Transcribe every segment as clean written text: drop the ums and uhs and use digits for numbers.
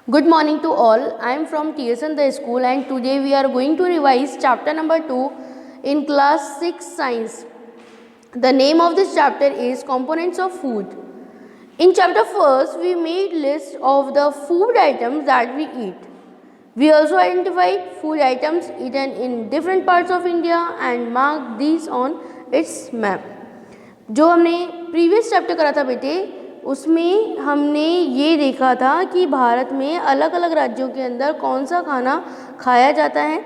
Good morning to all. I am from TSN the school and today we are going to revise chapter number 2 in class 6 science. The name of this chapter is components of food. In chapter 1st we made list of the food items that we eat. We also identified food items eaten in different parts of India and marked these on its map. जो हमने previous chapter करा था बेटे उसमें हमने ये देखा था कि भारत में अलग अलग राज्यों के अंदर कौन सा खाना खाया जाता है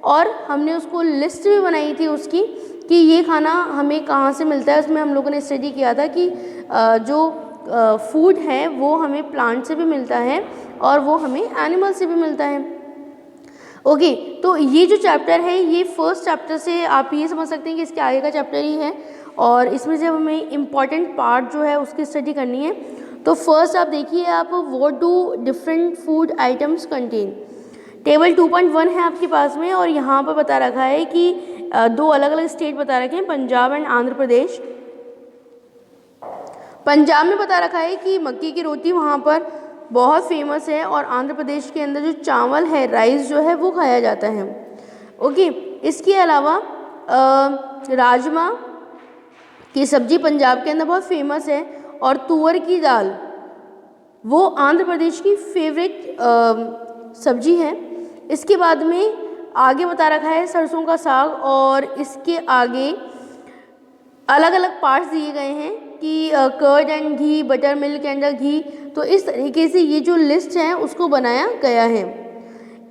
और हमने उसको लिस्ट भी बनाई थी उसकी कि ये खाना हमें कहाँ से मिलता है। उसमें हम लोगों ने स्टडी किया था कि जो फूड है वो हमें प्लांट से भी मिलता है और वो हमें एनिमल से भी मिलता है। ओके तो ये जो चैप्टर है ये फर्स्ट चैप्टर से आप ये समझ सकते हैं कि इसके आगे का चैप्टर ही है और इसमें जब हमें इम्पॉर्टेंट पार्ट जो है उसकी स्टडी करनी है तो फर्स्ट आप देखिए आप what do different food items contain. Table 2.1 है आपके पास में और यहाँ पर बता रखा है कि दो अलग अलग स्टेट बता रखे हैं, पंजाब एंड आंध्र प्रदेश। पंजाब में बता रखा है कि मक्की की रोटी वहाँ पर बहुत फेमस है और आंध्र प्रदेश के अंदर जो चावल है राइस जो है वो खाया जाता है। ओके इसके अलावा राजमा की सब्जी पंजाब के अंदर बहुत फेमस है और तुअर की दाल वो आंध्र प्रदेश की फेवरेट सब्जी है। इसके बाद में आगे बता रखा है सरसों का साग और इसके आगे अलग अलग पार्ट्स दिए गए हैं कि curd and ghee, buttermilk and ghee. तो इस तरीके से ये जो लिस्ट है उसको बनाया गया है।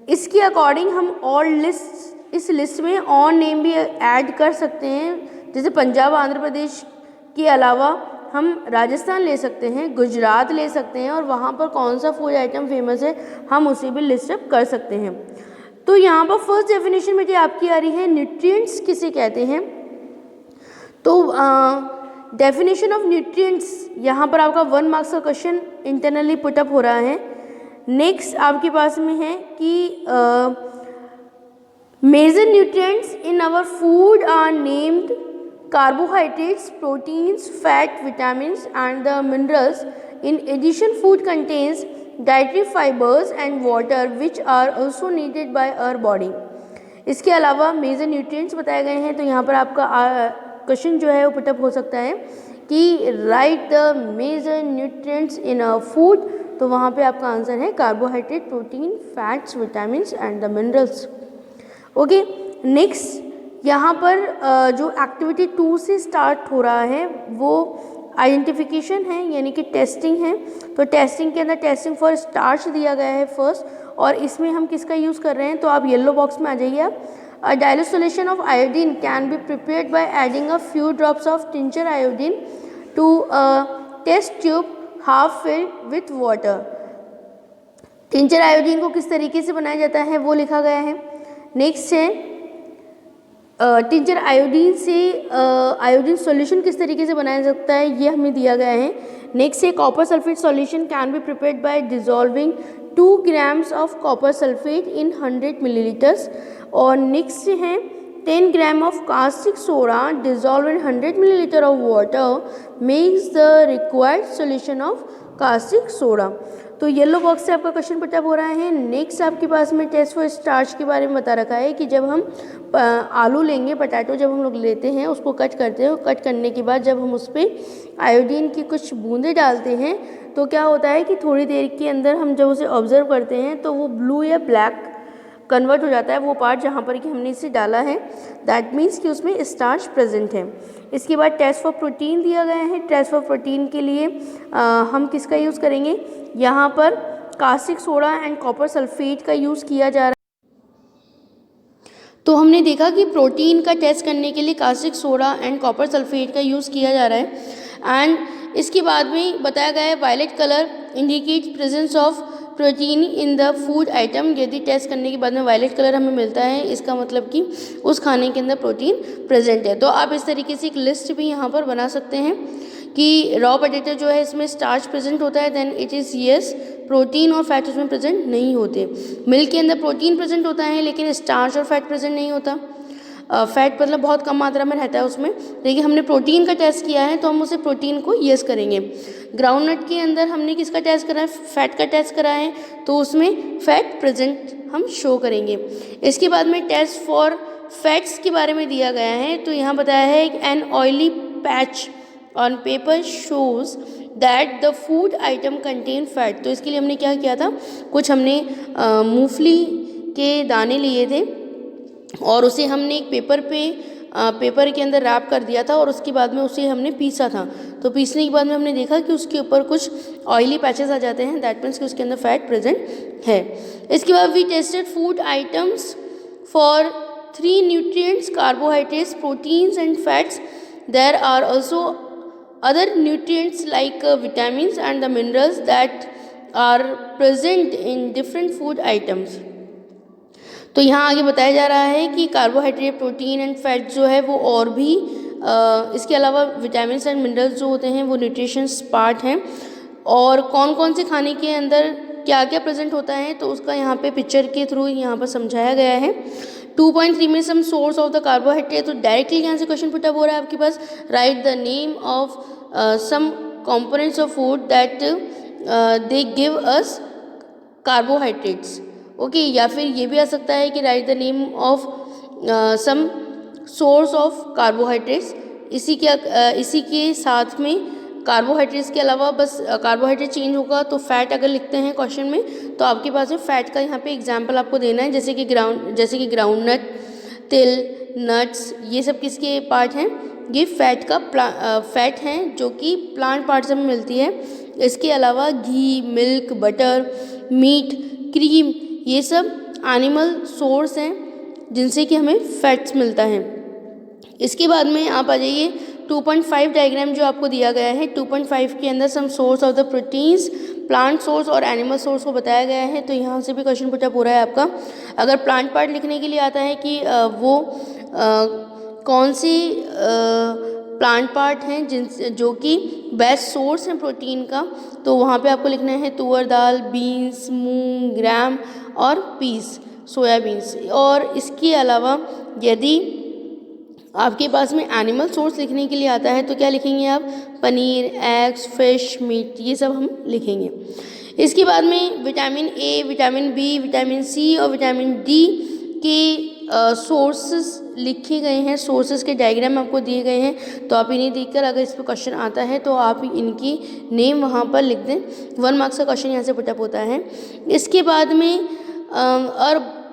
इसके अकॉर्डिंग हम और लिस्ट इस लिस्ट में और नेम भी ऐड कर सकते हैं, जैसे पंजाब आंध्र प्रदेश के अलावा हम राजस्थान ले सकते हैं, गुजरात ले सकते हैं और वहाँ पर कौन सा फूड आइटम फेमस है हम उसे भी लिस्ट अप कर सकते हैं। तो यहाँ पर फर्स्ट डेफिनेशन बेटी आपकी आ रही है न्यूट्रिएंट्स किसे कहते हैं। तो डेफिनेशन ऑफ न्यूट्रिएंट्स यहाँ पर आपका 1 मार्क्स का क्वेश्चन इंटरनली पुटअप हो रहा है। नेक्स्ट आपके पास में है कि major nutrients in our food are named carbohydrates, proteins, fat, vitamins and the minerals. In addition, food contains dietary fibers and water which are also needed by our body. इसके अलावा major nutrients बताए गए हैं। तो यहाँ पर आपका question जो है वो पुटअप हो सकता है कि write the major nutrients in a food. तो वहाँ पे आपका आंसर है carbohydrate, protein, fats, vitamins and the minerals. Okay next यहाँ पर जो एक्टिविटी 2 से स्टार्ट हो रहा है वो आइडेंटिफिकेशन है यानी कि टेस्टिंग है। तो टेस्टिंग के अंदर टेस्टिंग फॉर स्टार्च दिया गया है फर्स्ट और इसमें हम किसका यूज़ कर रहे हैं। तो आप येलो बॉक्स में आ जाइए आप। A dilute solution of iodine can be prepared by adding a few drops of tincture iodine to test tube half filled with water. Tincture iodine को किस तरीके से बनाया जाता है वो लिखा गया है। नेक्स्ट है टिंचर आयोडीन से आयोडीन सॉल्यूशन किस तरीके से बनाया सकता है ये हमें दिया गया है। नेक्स्ट है copper sulphate solution can be prepared bye dissolving 2 grams of copper sulphate in 100 milliliters। और नेक्स्ट है 10 grams of caustic soda dissolve in 100 milliliter of water makes the required solution of caustic soda. तो yellow box से आपका question put up हो रहा है। Next आपके पास में टेस्ट फॉर स्टार्च के बारे में बता रखा है कि जब हम आलू लेंगे, पोटैटो जब हम लोग लेते हैं उसको कट करते हैं, कट करने के बाद जब हम उस पर आयोडीन की कुछ बूंदें डालते हैं तो क्या होता है कि थोड़ी देर के अंदर हम जब उसे ऑब्जर्व करते हैं तो वो ब्लू या ब्लैक कन्वर्ट हो जाता है वो पार्ट जहाँ पर कि हमने इसे डाला है। दैट मीन्स कि उसमें स्टार्च प्रेजेंट है। इसके बाद टेस्ट फॉर प्रोटीन दिया गया है। टेस्ट फॉर प्रोटीन के लिए हम किसका यूज़ करेंगे, यहाँ पर caustic soda and copper sulphate का यूज़ किया जा रहा है। तो हमने देखा कि प्रोटीन का टेस्ट करने के लिए caustic soda and copper sulphate का यूज़ किया जा रहा है। एंड इसके बाद में बताया गया है violet colour indicate presence of protein in the food item. यदि टेस्ट करने के बाद में वायलेट कलर हमें मिलता है इसका मतलब कि उस खाने के अंदर प्रोटीन प्रेजेंट है। तो आप इस तरीके से एक लिस्ट भी यहाँ पर बना सकते हैं कि रॉ पोटैटो जो है इसमें स्टार्च प्रेजेंट होता है, then it is yes, protein और फैट उसमें प्रेजेंट नहीं होते। मिल्क के अंदर प्रोटीन प्रेजेंट होता है लेकिन स्टार्च और फैट प्रेजेंट नहीं होता। फैट मतलब बहुत कम मात्रा में रहता है उसमें, लेकिन हमने प्रोटीन का टेस्ट किया है तो हम उसे प्रोटीन को यस करेंगे। ग्राउंडनट के अंदर हमने किसका टेस्ट करा है, फैट का टेस्ट करा है, तो उसमें फैट प्रेजेंट हम शो करेंगे। इसके बाद में टेस्ट फॉर फैट्स के बारे में दिया गया है, तो यहाँ बताया है an oily patch on paper shows that the food item contain fat. तो इसके लिए हमने क्या किया था, कुछ हमने मूंगफली के दाने लिए थे और उसे हमने एक पेपर के अंदर रैप कर दिया था और उसके बाद में उसे हमने पीसा था। तो पीसने के बाद में हमने देखा कि उसके ऊपर कुछ ऑयली पैचेस आ जाते हैं, दैट मीन्स कि उसके अंदर फैट प्रेजेंट है। इसके बाद we tested food items for 3 nutrients, carbohydrates, proteins and fats. There are also other nutrients like vitamins and the minerals that are present in different food items. तो यहाँ आगे बताया जा रहा है कि कार्बोहाइड्रेट, प्रोटीन एंड फैट जो है वो और भी इसके अलावा विटामिन्स एंड मिनरल्स जो होते हैं वो न्यूट्रिशंस पार्ट हैं, और कौन कौन से खाने के अंदर क्या क्या प्रेजेंट होता है तो उसका यहाँ पे पिक्चर के थ्रू यहाँ पर समझाया गया है। 2.3 में some source of the carbohydrate, तो डायरेक्टली यहाँ से क्वेश्चन पुटअप हो रहा है आपके पास, write the name of some components of food that they give us carbohydrates. Okay, या फिर ये भी आ सकता है कि write the name of some source of carbohydrates. इसी के साथ में कार्बोहाइड्रेट्स के अलावा बस कार्बोहाइड्रेट चेंज होगा तो फैट अगर लिखते हैं क्वेश्चन में तो आपके पास में फैट का यहाँ पे एग्जांपल आपको देना है, जैसे कि ग्राउंडनट, तिल, नट्स, ये सब किसके पार्ट हैं, ये फैट हैं जो कि प्लांट पार्ट से मिलती है। इसके अलावा घी, मिल्क, बटर, मीट, क्रीम, ये सब एनिमल सोर्स हैं जिनसे कि हमें फैट्स मिलता है। इसके बाद में आप आ जाइए 2.5 डायग्राम जो आपको दिया गया है। 2.5 के अंदर some source of the proteins, plant source और एनिमल सोर्स को बताया गया है। तो यहाँ से भी क्वेश्चन पुटअप हो रहा है आपका। अगर प्लांट पार्ट लिखने के लिए आता है कि वो कौन सी प्लांट पार्ट हैं जो कि बेस्ट सोर्स हैं प्रोटीन का, तो वहाँ पे आपको लिखना है तुअर दाल, बीन्स, मूंग, ग्राम और पीस, सोयाबीन्स। और इसके अलावा यदि आपके पास में एनिमल सोर्स लिखने के लिए आता है तो क्या लिखेंगे आप, पनीर, एग्स, फिश, मीट, ये सब हम लिखेंगे। इसके बाद में vitamin A, vitamin B, vitamin C और विटामिन डी के सोर्सेस लिखे गए हैं, सोर्सेस के डायग्राम आपको दिए गए हैं। तो आप इन्हें देखकर अगर इस पर क्वेश्चन आता है तो आप इनकी नेम वहाँ पर लिख दें, 1 मार्क्स का क्वेश्चन यहाँ से पुटअप होता है। इसके बाद में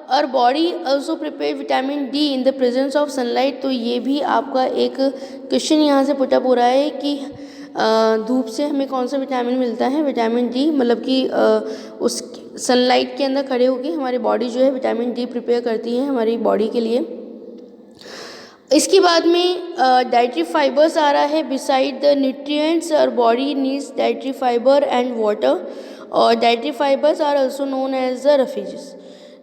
और body also prepare vitamin D in the presence of sunlight, तो ये भी आपका एक क्वेश्चन यहाँ से पुटअप हो रहा है कि धूप से हमें कौन सा विटामिन मिलता है, विटामिन डी, मतलब कि उस सनलाइट के अंदर खड़े होकर हमारी बॉडी जो है विटामिन डी प्रिपेयर करती है हमारी बॉडी के लिए। इसके बाद में डाइटरी फाइबर्स आ रहा है, beside the nutrients our body needs dietary fibre and water, और dietary fibres are also known as the roughages.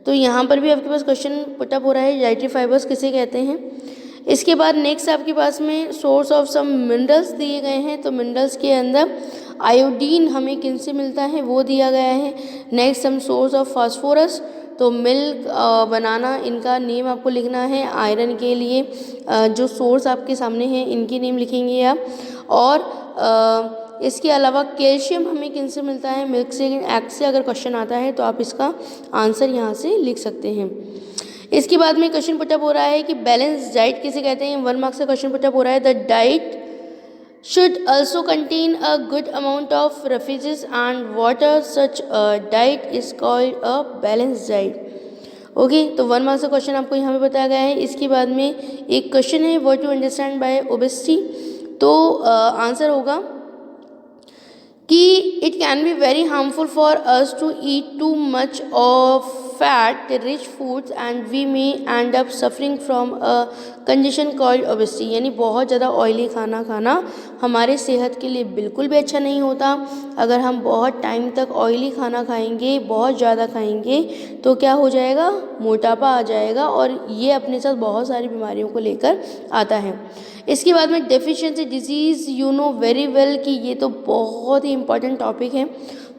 तो यहाँ पर भी आपके पास क्वेश्चन पुटअप हो रहा है, डाइटरी फाइबर्स किसे कहते हैं। इसके बाद नेक्स्ट आपके पास में सोर्स ऑफ सम मिनरल्स दिए गए हैं, तो मिनरल्स के अंदर आयोडीन हमें किन से मिलता है वो दिया गया है। Next some source of phosphorus, तो मिल्क, बनाना, इनका नेम आपको लिखना है। आयरन के लिए जो सोर्स आपके सामने हैं इनकी नेम लिखेंगे आप। और इसके अलावा कैल्शियम हमें किन से मिलता है, मिल्क से, एग से। अगर क्वेश्चन आता है तो आप इसका आंसर यहाँ से लिख सकते हैं। इसके बाद में क्वेश्चन पुटअप हो रहा है कि बैलेंस डाइट किसे कहते हैं, 1 मार्क्स का क्वेश्चन पुटअप हो रहा है। The diet should also contain a good amount of refuges and water. Such a diet is called a balanced diet. Okay, तो 1 मार्क्स का क्वेश्चन आपको यहाँ पे बताया गया है। इसके बाद में एक क्वेश्चन है what you understand by obesity, तो आंसर होगा कि it can be very harmful for us to eat too much of fat rich foods and we may end up suffering from a condition called obesity. यानी बहुत ज़्यादा oily खाना खाना हमारे सेहत के लिए बिल्कुल भी अच्छा नहीं होता। अगर हम बहुत टाइम तक ऑयली खाना खाएंगे, बहुत ज़्यादा खाएंगे, तो क्या हो जाएगा, मोटापा आ जाएगा और ये अपने साथ बहुत सारी बीमारियों को लेकर आता है। इसके बाद में deficiency disease, you know very well कि ये तो बहुत ही इंपॉर्टेंट टॉपिक है।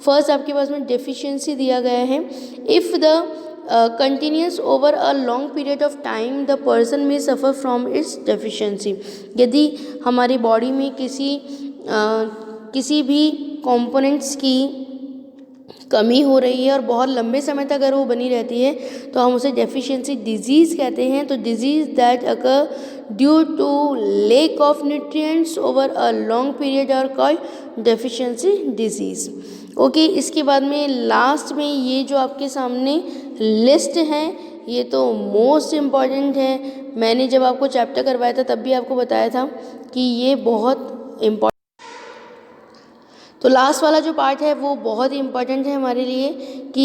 फर्स्ट आपके पास में डेफिशिएंसी दिया गया है, if the continuous over a long period of time, the person may suffer from its deficiency. यदि हमारी बॉडी में किसी भी कंपोनेंट्स की कमी हो रही है और बहुत लंबे समय तक अगर वो बनी रहती है तो हम उसे डेफिशिएंसी डिजीज़ कहते हैं. तो disease that occur due to lack of nutrients over a long period are called deficiency disease. Okay, इसके बाद में लास्ट में ये जो आपके सामने लिस्ट है ये तो मोस्ट इम्पॉर्टेंट है. मैंने जब आपको चैप्टर करवाया था तब भी आपको बताया था कि ये बहुत इम्पॉर्टेंट. तो लास्ट वाला जो पार्ट है वो बहुत ही इम्पॉर्टेंट है हमारे लिए कि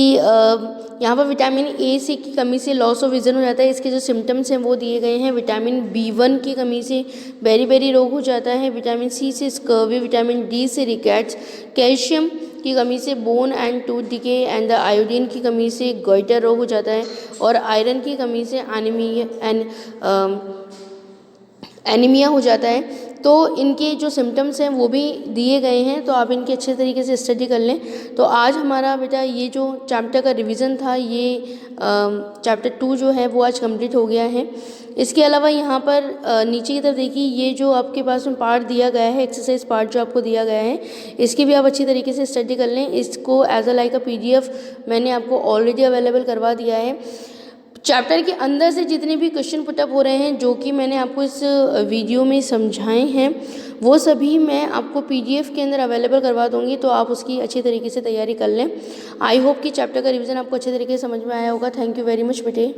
यहाँ पर विटामिन ए सी की कमी से लॉस ऑफ विज़न हो जाता है. इसके जो सिम्टम्स हैं वो दिए गए हैं. विटामिन B1 की कमी से बेरी रोग हो जाता है. विटामिन सी से स्कर्वी, विटामिन डी से रिकेट्स, कैल्शियम की कमी से bone and tooth decay and the iodine की कमी से गॉइटर रोग हो जाता है और आयरन की कमी से एनीमिया हो जाता है. तो इनके जो सिम्टम्स हैं वो भी दिए गए हैं, तो आप इनके अच्छे तरीके से स्टडी कर लें. तो आज हमारा बेटा ये जो चैप्टर का रिवीजन था ये चैप्टर 2 जो है वो आज कंप्लीट हो गया है. इसके अलावा यहाँ पर नीचे की तरफ देखिए ये जो आपके पास में पार्ट दिया गया है, एक्सरसाइज पार्ट जो आपको दिया गया है, इसकी भी आप अच्छी तरीके से स्टडी कर लें. इसको as a like a PDF मैंने आपको ऑलरेडी अवेलेबल करवा दिया है. चैप्टर के अंदर से जितने भी क्वेश्चन पुटअप हो रहे हैं जो कि मैंने आपको इस वीडियो में समझाए हैं वो सभी मैं आपको PDF के अंदर अवेलेबल करवा दूंगी, तो आप उसकी अच्छी तरीके से तैयारी कर लें. आई होप कि चैप्टर का रिवीजन आपको अच्छे तरीके से समझ में आया होगा. थैंक यू वेरी मच बेटे.